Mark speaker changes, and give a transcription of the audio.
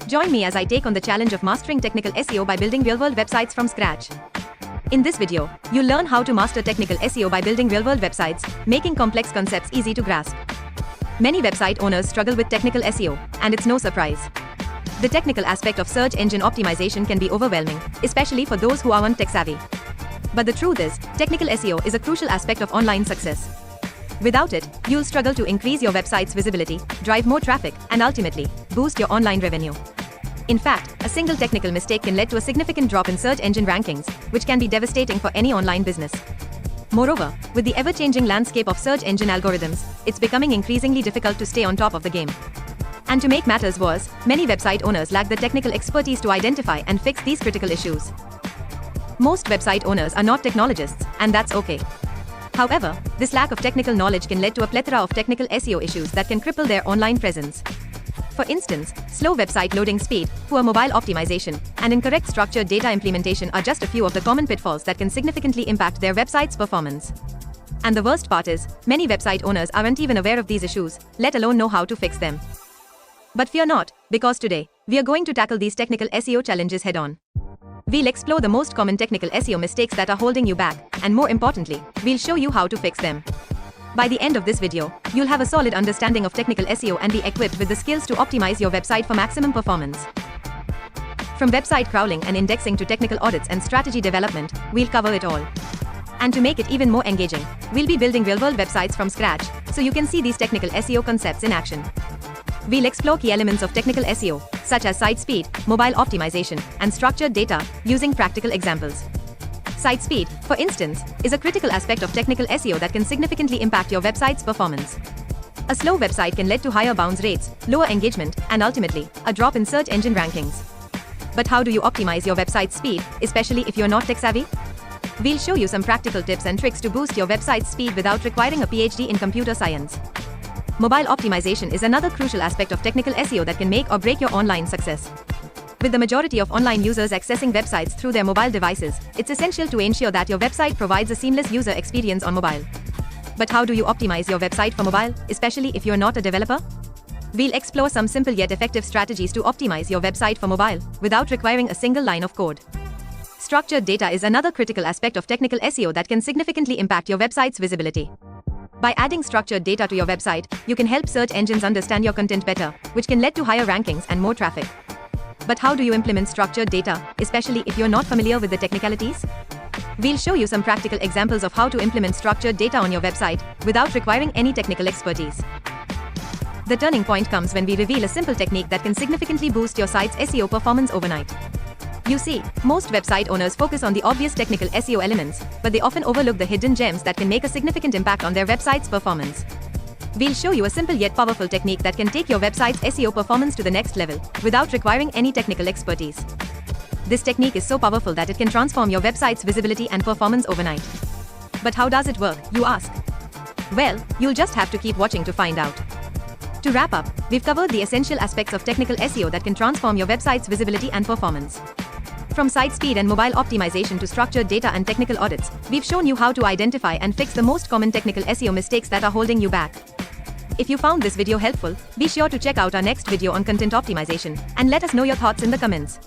Speaker 1: Join me as I take on the challenge of mastering technical SEO by building real-world websites from scratch. In this video, you'll learn how to master technical SEO by building real-world websites, making complex concepts easy to grasp. Many website owners struggle with technical SEO, and it's no surprise. The technical aspect of search engine optimization can be overwhelming, especially for those who aren't tech-savvy. But the truth is, technical SEO is a crucial aspect of online success. Without it, you'll struggle to increase your website's visibility, drive more traffic, and ultimately, boost your online revenue. In fact, a single technical mistake can lead to a significant drop in search engine rankings, which can be devastating for any online business. Moreover, with the ever-changing landscape of search engine algorithms, it's becoming increasingly difficult to stay on top of the game. And to make matters worse, many website owners lack the technical expertise to identify and fix these critical issues. Most website owners are not technologists, and that's okay. However, this lack of technical knowledge can lead to a plethora of technical SEO issues that can cripple their online presence. For instance, slow website loading speed, poor mobile optimization, and incorrect structured data implementation are just a few of the common pitfalls that can significantly impact their website's performance. And the worst part is, many website owners aren't even aware of these issues, let alone know how to fix them. But fear not, because today, we are going to tackle these technical SEO challenges head-on. We'll explore the most common technical SEO mistakes that are holding you back, and more importantly, we'll show you how to fix them. By the end of this video, you'll have a solid understanding of technical SEO and be equipped with the skills to optimize your website for maximum performance. From website crawling and indexing to technical audits and strategy development, we'll cover it all. And to make it even more engaging, we'll be building real-world websites from scratch, so you can see these technical SEO concepts in action. We'll explore key elements of technical SEO, such as site speed, mobile optimization, and structured data, using practical examples. Site speed, for instance, is a critical aspect of technical SEO that can significantly impact your website's performance. A slow website can lead to higher bounce rates, lower engagement, and ultimately, a drop in search engine rankings. But how do you optimize your website's speed, especially if you're not tech-savvy? We'll show you some practical tips and tricks to boost your website's speed without requiring a PhD in computer science. Mobile optimization is another crucial aspect of technical SEO that can make or break your online success. With the majority of online users accessing websites through their mobile devices, it's essential to ensure that your website provides a seamless user experience on mobile. But how do you optimize your website for mobile, especially if you're not a developer? We'll explore some simple yet effective strategies to optimize your website for mobile, without requiring a single line of code. Structured data is another critical aspect of technical SEO that can significantly impact your website's visibility. By adding structured data to your website, you can help search engines understand your content better, which can lead to higher rankings and more traffic. But how do you implement structured data, especially if you're not familiar with the technicalities? We'll show you some practical examples of how to implement structured data on your website, without requiring any technical expertise. The turning point comes when we reveal a simple technique that can significantly boost your site's SEO performance overnight. You see, most website owners focus on the obvious technical SEO elements, but they often overlook the hidden gems that can make a significant impact on their website's performance. We'll show you a simple yet powerful technique that can take your website's SEO performance to the next level, without requiring any technical expertise. This technique is so powerful that it can transform your website's visibility and performance overnight. But how does it work, you ask? Well, you'll just have to keep watching to find out. To wrap up, we've covered the essential aspects of technical SEO that can transform your website's visibility and performance. From site speed and mobile optimization to structured data and technical audits, we've shown you how to identify and fix the most common technical SEO mistakes that are holding you back. If you found this video helpful, be sure to check out our next video on content optimization, and let us know your thoughts in the comments.